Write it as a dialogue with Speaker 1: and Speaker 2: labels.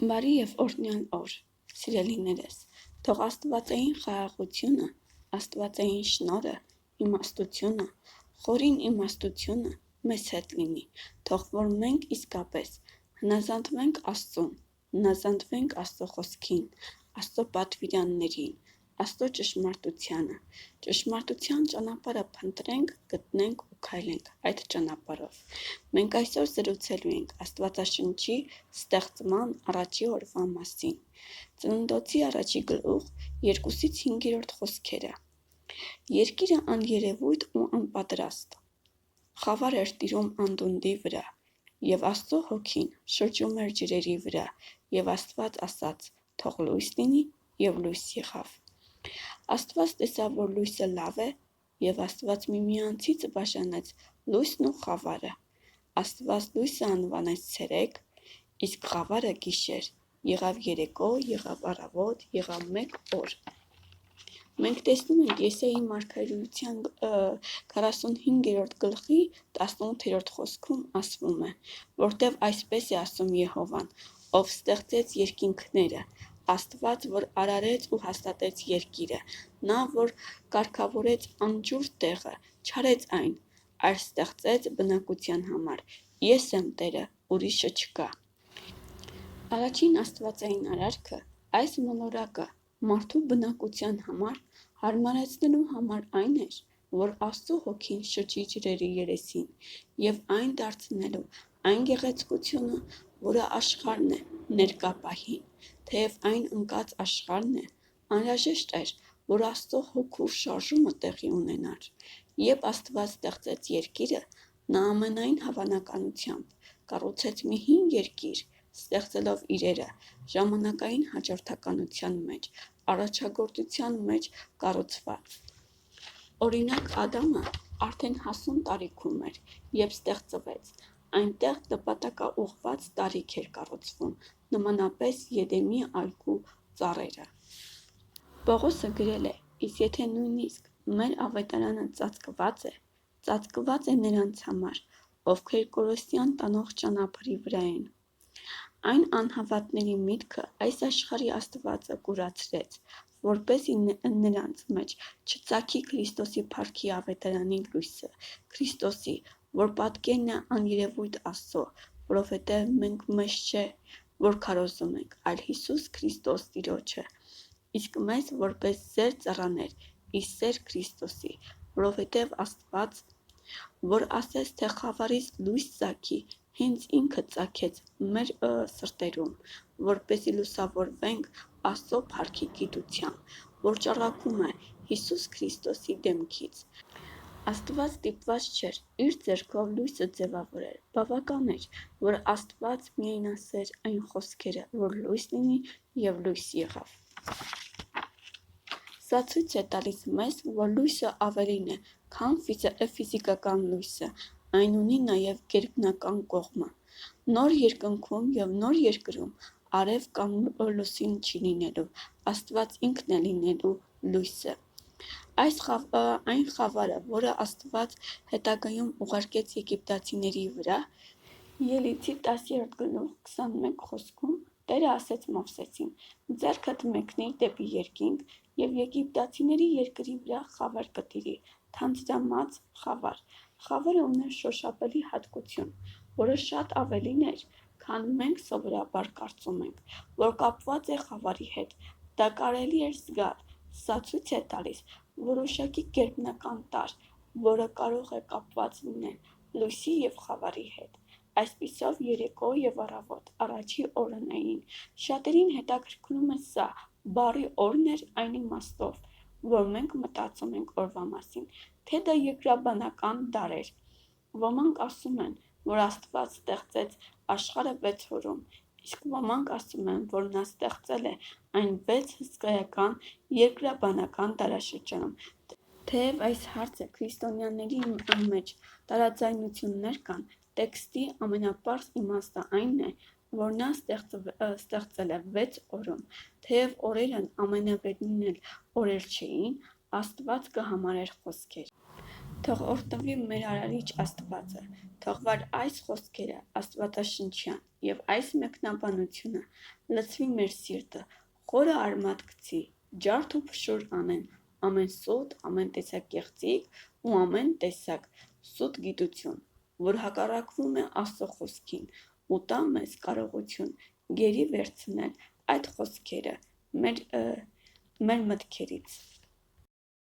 Speaker 1: Բարի և օրհնյալ օր, սիրելիներս, թող աստվածային խաղաղությունը, աստվածային շնորհը, իմաստությունը, խորին իմաստությունը մեզ հետ լինի, թող որ մենք իսկապես հնազանդվենք Աստծուն, հնազանդվենք Աստծո խոսքին, Աստծո պատվիրաններին, Աստծո ճշմարտությանը, ճշմարտության ճանապարհը փնտրենք, գտնենք ու քայլենք այդ ճանապարհով։ Մենք այսօր զրուցելու ենք Աստվածաշնչի ստեղծման առաջի օրվա մասին։ Ծննդոցի առաջի գլուխ 2-5 խոսքերը։ Երկիրը աներևույթ ու անպատրաստ խավար էր տիրում անդունդի վրա, և Աստծո հոգին շրջում էր ջրերի վրա, և Աստված ասաց. «Թող լույս լինի», և լույս եղավ։ Աստված տեսավ, որ լույսը լավ է, և Աստված միմյանցից բաժանեց լույսն ու խավարը։ Աստված լույսը անվանեց ցերեկ, իսկ խավարը գիշեր, եղավ երեկո, եղավ առավոտ, եղավ մեկ օր։ Մենք տեսնում ենք Եսայի մարգարեության 45 գլխի 18 խոսքում ասվում է, որտև այսպես է ասում Եհովան, ով ստեղծեց երկինքները, Աստված, որ արարեց ու հաստատեց երկիրը, նա, որ կարգավորեց անջուր տեղը, չարեց այն, այլ ստեղծեց բնակության համար։ Ես եմ Տերը, ուրիշը չկա։ Առաջին աստվածային արարքը, այս մոլորակը մարդու բնակության համար հարմարեցնելու համար այն էր, որ Աստծո հոգին շրջի ջրերի երեսին և այն դարձնելու այն գեղեցկությունը, որը աշխարհն է ներկա պահին, թեև այն ընկած աշխարհն է, անհրաժեշտ էր, որ Աստծո հոգու շարժումը տեղի ունենար։ Երբ Աստված ստեղծեց երկիրը, նա ամենայն հավանականությամբ կառուցեց մի հին երկիր, ստեղծելով իրերը ժամանակային հաջորդականության մեջ, առաջագործության մեջ կառուցված։ Օրինակ, Ադամը արդեն հասուն տարիքում էր, երբ ստեղծվեց, այնտեղ նպատակաուղղված տարիք էր կառուցվում, նմանապես Եդեմի այգու ծառերը։ Պողոսը գրել է. «Իսկ եթե նույնիսկ մեր ավետարանը ծածկված է նրանց համար, ովքեր կորստյան տանող ճանապարհի վրա են»։ Այն անհավատների միտքը այս աշխարհի Աստվածը կուրացրեց, որպեսզի նրանց մեջ չծագի Քրիստոսի փառքի ավետարանի լույսը, Քրիստոսի, որ պատկերն է աներևույթ Աստծո, որովհետև մենք մեզ չէ, որ քարոզում ենք, այլ Հիսուս Քրիստոս Տիրոջը, իսկ մեզ որպես զեր ծառաներ ի սեր Քրիստոսի, որովհետև Աստված, որ ասեց, թե խավարից լույս ծագի, հենց ինքը ծագեց մեր սրտերում, որպեսզի լուսավորվենք Աստծո փառքի գիտությամբ, որ ճառագում է Հիսուս Քրիստոսի դեմքից։ Աստված ստիպված չէր իր ձեռքով լույսը ձևավորել, բավական էր, որ Աստված միայն ասեր այն խոսքերը, որ լույս լինի, և լույս եղավ։ Սա ցույց է տալիս մեզ, որ լույսը ավելին է, քան ֆիզիկական լույսը, այն ունի նաև գերբնական կողմը։ Նոր երկնքում և նոր երկրում արև կամ լուսին չի լինելու, Աստված ինքն է լինելու լույսը։ Այն խավարը, որը Աստված հետագայում ուղարկեց եգիպտացիների վրա, Ելիցի 10 գլուխ 21 խոսքում Տերը ասեց Մովսեսին. «Ձեռքդ մեկնիր դեպի երկինք և եգիպտացիների երկրի վրա խավար կտիրի, թանձրամած խավար»։ Խավարը ուներ շոշափելի հատկություն, որը շատ ավելին էր, քան մենք սովորաբար կարծում ենք, որ կապված է խավարի հետ։ Դա կարելի էր զգալ։ Սա ցույց է տալիս որոշակի գերբնական տարր, որը կարող է կապված լինել լույսի և խավարի հետ։ Այսպիսով երեկո և առավոտ, առաջի օրն էին։ Շատերին հետաքրքրում է սա բառի օրն էր այն իմաստով, որ մենք մտածում ենք օրվա մասին, թե դա երկրաբանական դար էր։ Ոմանք ասում են, որ Աստված ստեղծեց աշխարհը 6 օրում, իսկ ոմանք ասում են, որ նա ստեղծել է այն 6 հսկայական երկրաբանական դարաշրջանում։ Թեև այս հարցը քրիստոնյաների մեջ տարաձայնություններ կան, տեքստի ամենապարզ իմաստը այն է, որ նա ստեղծել է 6 օրում։ Թեև օրերն ամենավերջին էլ օրեր չէին, Աստված կհամարեր խոսքեր։ Թող օրհնվի մեր արարիչ Աստվածը, թող վար այս խոսքերը աստվածաշնչյան և այս մեկնաբանությունը լցվի մեր սիրտը, խորը արմատ գցի, ջարդ ու փշուր անեն ամեն սուտ, ամեն տեսակ կեղծիք ու ամեն տեսակ սուտ գիտություն, որ հակառակվում է Աստծո խոսքին ու տա մեզ կարողություն գերի վերցնել այդ խոսքերը մեր մտքերից։